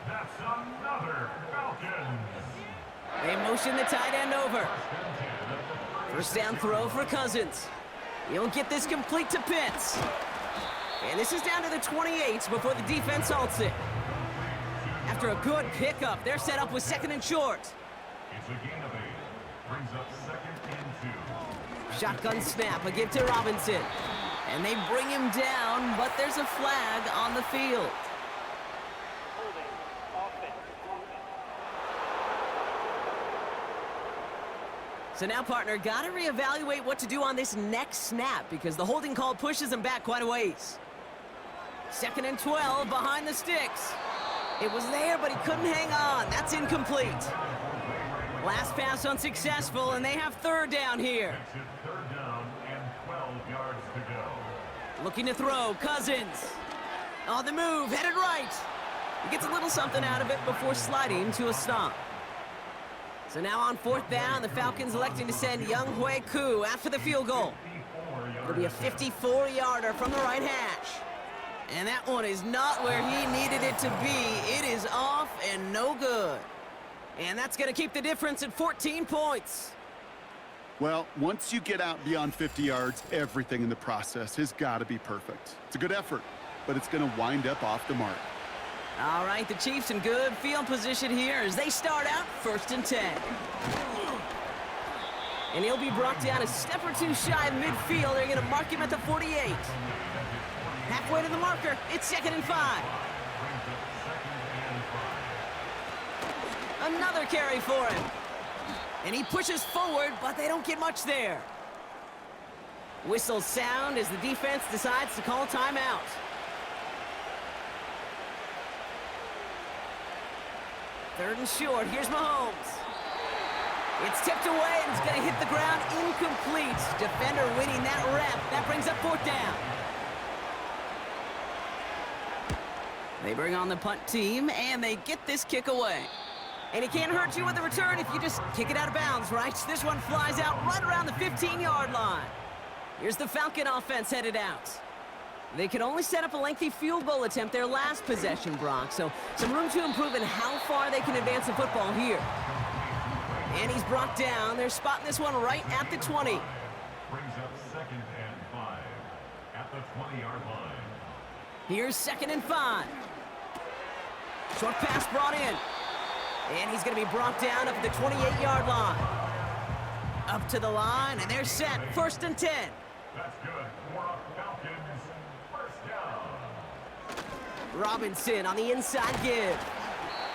That's another Falcons. They motion the tight end over. First down throw for Cousins. He'll get this complete to Pitts. And this is down to the 28 before the defense halts it. After a good pickup, they're set up with 2nd and short. It's a gain of 8. Brings up 2nd and 2. Shotgun snap, a give to Robinson. And they bring him down, but there's a flag on the field. Holding. Offense. So now, partner, got to reevaluate what to do on this next snap because the holding call pushes him back quite a ways. 2nd and 12 behind the sticks. It was there, but he couldn't hang on. That's incomplete. Last pass unsuccessful, and they have third down here. Makes it 3rd down and 12 yards to go. Looking to throw, Cousins. On the move, headed right. He gets a little something out of it before sliding to a stop. So now on 4th down, the Falcons electing to send Young Hui Koo after the field goal. It'll be a 54-yarder from the right hash. And that one is not where he needed it to be. It is off and no good. And that's going to keep the difference at 14 points. Well, once you get out beyond 50 yards, everything in the process has got to be perfect. It's a good effort, but it's going to wind up off the mark. All right, the Chiefs in good field position here as they start out 1st and 10. And he'll be brought down a step or two shy of midfield. They're going to mark him at the 48. Halfway to the marker, it's 2nd and 5. Another carry for him. And he pushes forward, but they don't get much there. Whistles sound as the defense decides to call timeout. Third and short, here's Mahomes. It's tipped away and it's going to hit the ground incomplete. Defender winning that rep. That brings up 4th down. They bring on the punt team and they get this kick away. And he can't hurt you with the return if you just kick it out of bounds, right? This one flies out right around the 15-yard line. Here's the Falcon offense headed out. They could only set up a lengthy field goal attempt their last possession, Brock. So some room to improve in how far they can advance the football here. And he's brought down. They're spotting this one right at the 20. Brings up 2nd and 5 at the 20-yard line. Here's 2nd and 5. Short pass brought in. And he's going to be brought down up at the 28-yard line. Up to the line, and they're set. 1st and 10. That's good for a Falcons 1st down. Robinson on the inside give.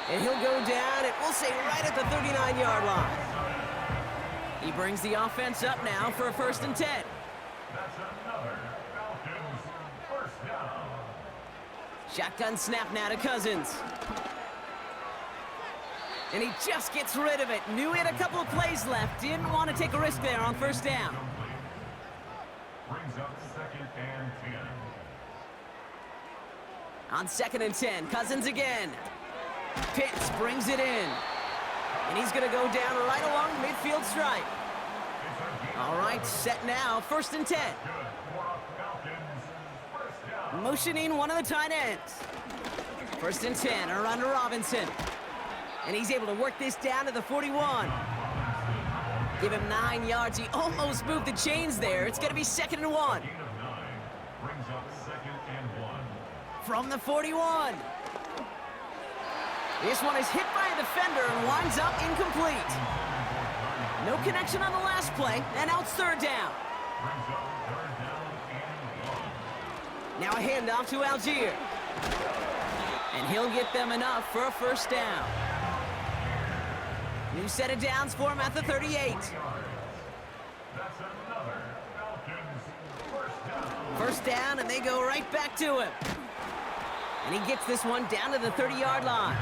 And he'll go down, and we'll say right at the 39-yard line. He brings the offense up now for a 1st and 10. That's another Falcons 1st down. Shotgun snap now to Cousins. And he just gets rid of it. Knew he had a couple of plays left. Didn't want to take a risk there on 1st down. Brings up 2nd and 10. On 2nd and 10, Cousins again. Pitts brings it in. And he's going to go down right along the midfield stripe. All right, set now. 1st and 10. Good for a Falcons 1st motioning one of the tight ends. 1st and 10, a run to Robinson. And he's able to work this down to the 41. Give him 9 yards. He almost moved the chains there. It's going to be 2nd and 1. Gain of 9 brings up 2nd and 1. From the 41. This one is hit by a defender and winds up incomplete. No connection on the last play, and now it's 3rd down. Brings up 3rd down and 1. Now a handoff to Algier. And he'll get them enough for a 1st down. New set of downs for him at the 38. That's another Falcons 1st down. 1st down, and they go right back to him. And he gets this one down to the 30-yard line.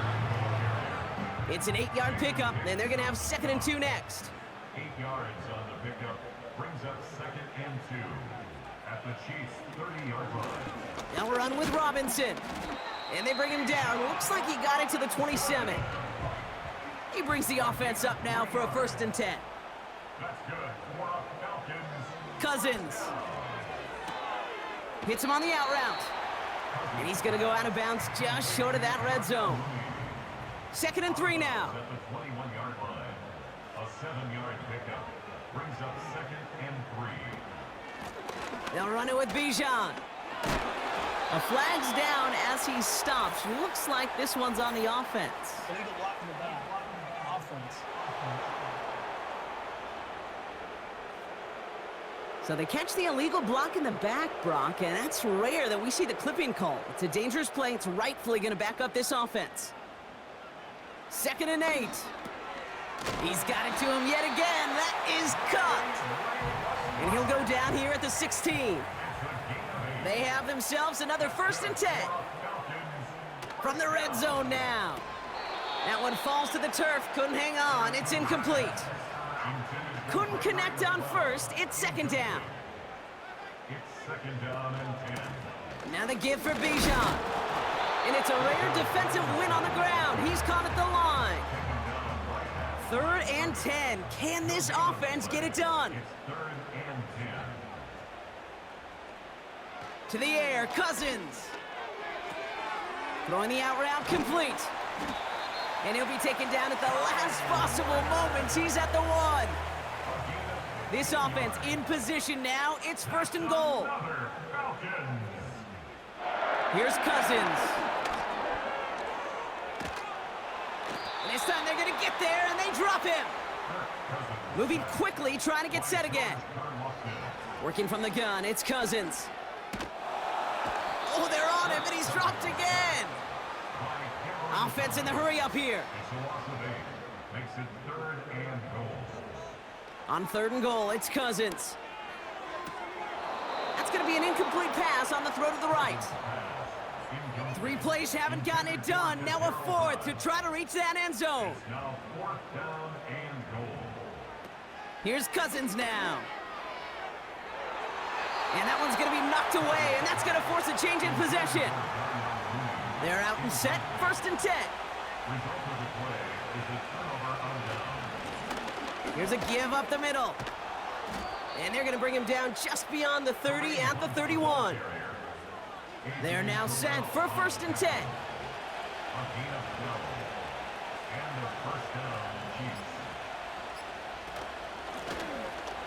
It's an 8-yard pickup, and they're going to have 2nd and 2 next. 8 yards on the pickup brings up 2nd and 2 at the Chiefs' 30-yard line. Now we're on with Robinson. And they bring him down. Looks like he got it to the 27. He brings the offense up now for a 1st and 10. That's good for Falcons. Cousins. Hits him on the out route. And he's going to go out of bounds just short of that red zone. 2nd and 3 now. At the 21-yard line, a 7-yard pickup brings up 2nd and 3. They'll run it with Bijan. A flag's down as he stops. Looks like this one's on the offense. Illegal block in the back. Offense. So they catch the illegal block in the back, Brock, and that's rare that we see the clipping call. It's a dangerous play. It's rightfully going to back up this offense. 2nd and 8. He's got it to him yet again. That is cut. And he'll go down here at the 16. They have themselves another 1st and 10. From the red zone now. That one falls to the turf. Couldn't hang on. It's incomplete. Couldn't connect on 1st. It's 2nd down. It's 2nd down and 10. Now the give for Bijan. And it's a rare defensive win on the ground. He's caught at the line. 3rd and 10. Can this offense get it done? It's 3rd and 10. To the air, Cousins. Throwing the out route complete. And he'll be taken down at the last possible moment. He's at the 1. This offense in position now. It's 1st and goal. Another Falcons. Here's Cousins. And this time they're going to get there, and they drop him. Moving quickly, trying to get set again. Working from the gun, it's Cousins. Oh, they're on him, and he's dropped again. Offense in the hurry up here. It's a loss of 8. Makes it 3rd and goal. On 3rd and goal, it's Cousins. That's going to be an incomplete pass on the throw to the right. 3 plays haven't gotten it done. Now a 4th to try to reach that end zone. Now 4th down and goal. Here's Cousins now. And that one's going to be knocked away, and that's going to force a change in possession. They're out and set, 1st and 10. Result of the play is a turnover on down. Here's a give up the middle. And they're going to bring him down just beyond the 30 at the 31. They're now set for 1st and 10. A gain of 12. And a 1st down, Chiefs.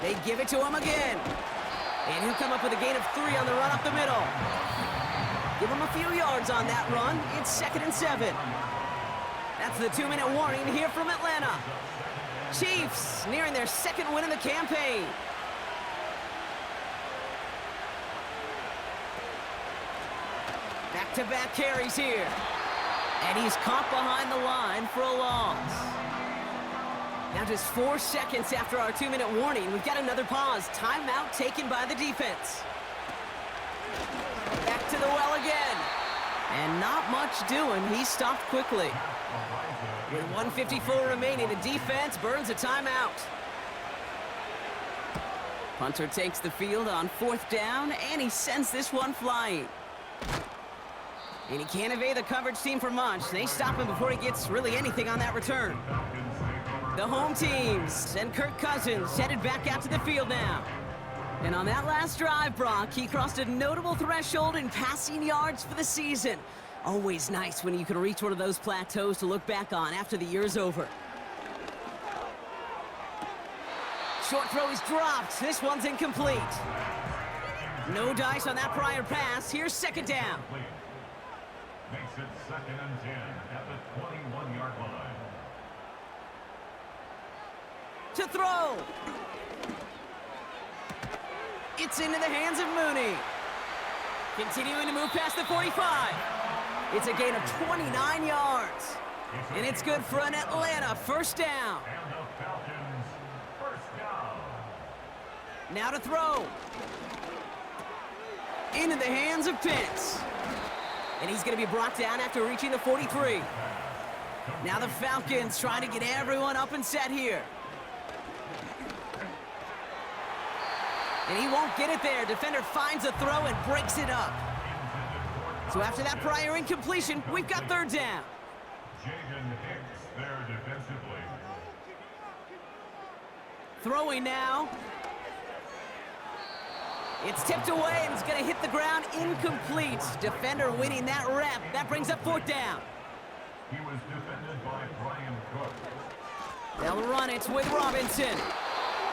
They give it to him again. And he'll come up with a gain of 3 on the run up the middle. Give him a few yards on that run. It's 2nd and 7. That's the 2-minute warning here from Atlanta. Chiefs nearing their 2nd win of the campaign. Back-to-back carries here. And he's caught behind the line for a loss. Now just 4 seconds after our 2-minute warning, we've got another pause. Timeout taken by the defense. Back to the well again. And not much doing. He stopped quickly. With 1:54 remaining, the defense burns a timeout. Punter takes the field on 4th down, and he sends this one flying. And he can't evade the coverage team for much. They stop him before he gets really anything on that return. The home teams and Kirk Cousins headed back out to the field now. And on that last drive, Brock, he crossed a notable threshold in passing yards for the season. Always nice when you can reach one of those plateaus to look back on after the year's over. Short throw is dropped. This one's incomplete. No dice on that prior pass. Here's second down. Makes it 2nd and 10 at the 21-yard line. To throw. It's into the hands of Mooney. Continuing to move past the 45. It's a gain of 29 yards. And it's good for an Atlanta first down. And the Falcons first down. Now to throw. Into the hands of Pitts. And he's going to be brought down after reaching the 43. Now the Falcons trying to get everyone up and set here. And he won't get it there. Defender finds a throw and breaks it up. So after that prior incompletion, we've got third down. Jaden Hicks there defensively. Throwing now. It's tipped away and it's going to hit the ground incomplete. Defender winning that rep. That brings up fourth down. He was defended by Brian Cook. They'll run it with Robinson.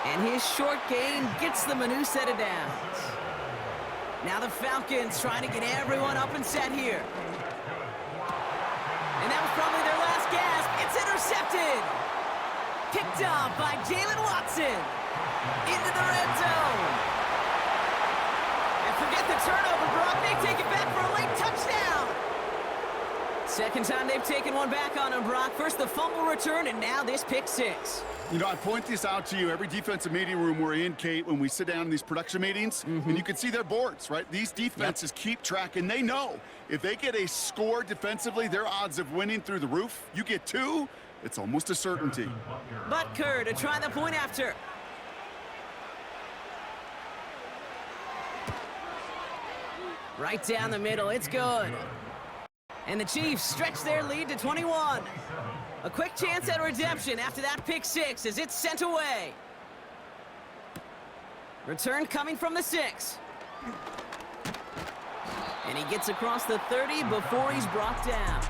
And his short gain gets them a new set of downs. Now the Falcons trying to get everyone up and set here. And that was probably their last gasp. It's intercepted. Picked up by Jalen Watson. Into the red zone. And forget the turnover, Brock. They take it back for a late touchdown. Second time they've taken one back on him, Brock. First the fumble return, and now this pick six. You know, I point this out to you every defensive meeting room we're in, Kate, when we sit down in these production meetings, and you can see their boards, right? These defenses keep track, and they know if they get a score defensively, their odds of winning through the roof. You get two, it's almost a certainty. Butker to try the point after. Right down the middle, it's good. And the Chiefs stretch their lead to 21. A quick chance at redemption after that pick six as it's sent away. Return coming from the 6. And he gets across the 30 before he's brought down.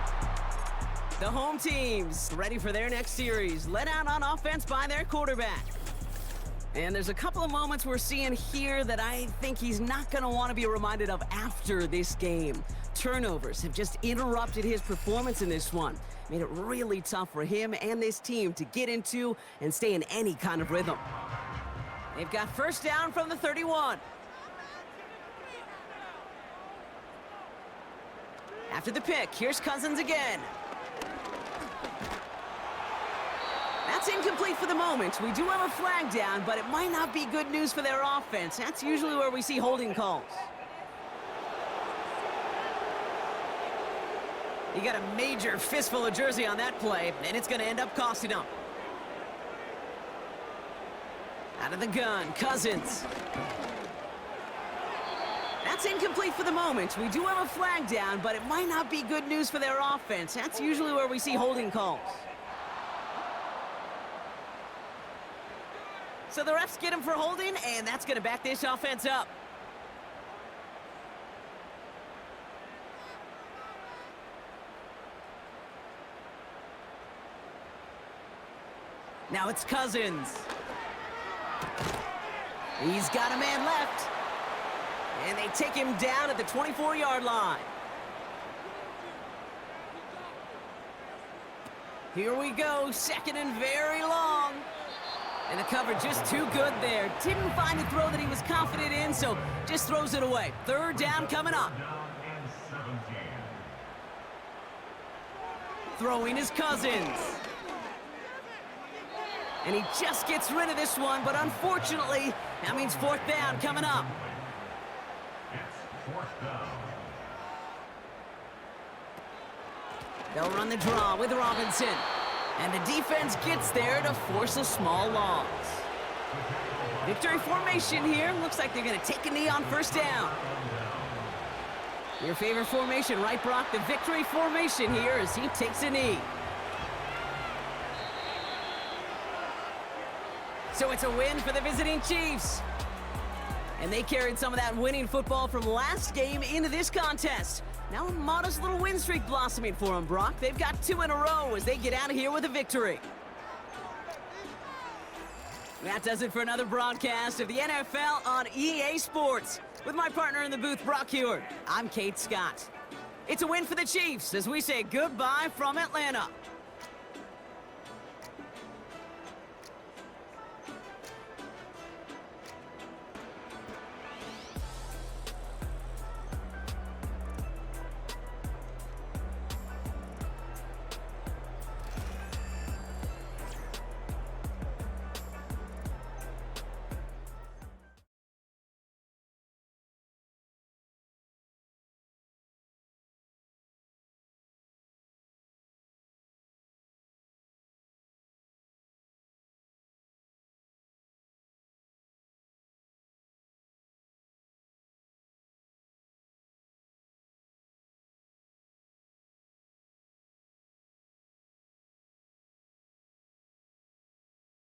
The home team's ready for their next series, led out on offense by their quarterback. And there's a couple of moments we're seeing here that I think he's not going to want to be reminded of after this game. Turnovers have just interrupted his performance in this one. Made it really tough for him and this team to get into and stay in any kind of rhythm. They've got first down from the 31. After the pick, here's Cousins again. That's incomplete for the moment. We do have a flag down, but it might not be good news for their offense. That's usually where we see holding calls. He got a major fistful of jersey on that play, and it's going to end up costing him. Out of the gun, Cousins. That's incomplete for the moment. We do have a flag down, but it might not be good news for their offense. That's usually where we see holding calls. So the refs get him for holding, and that's going to back this offense up. Now it's Cousins. He's got a man left. And they take him down at the 24-yard line. Here we go, second and very long. And the cover just too good there. Didn't find the throw that he was confident in, so just throws it away. Third down coming up. Throwing is Cousins. And he just gets rid of this one, but unfortunately, that means fourth down coming up. It's fourth down. They'll run the draw with Robinson. And the defense gets there to force a small loss. Victory formation here. Looks like they're going to take a knee on first down. Your favorite formation, right, Brock? The victory formation here as he takes a knee. So it's a win for the visiting Chiefs. And they carried some of that winning football from last game into this contest. Now a modest little win streak blossoming for them, Brock. They've got 2 in a row as they get out of here with a victory. That does it for another broadcast of the NFL on EA Sports. With my partner in the booth, Brock Heward, I'm Kate Scott. It's a win for the Chiefs as we say goodbye from Atlanta.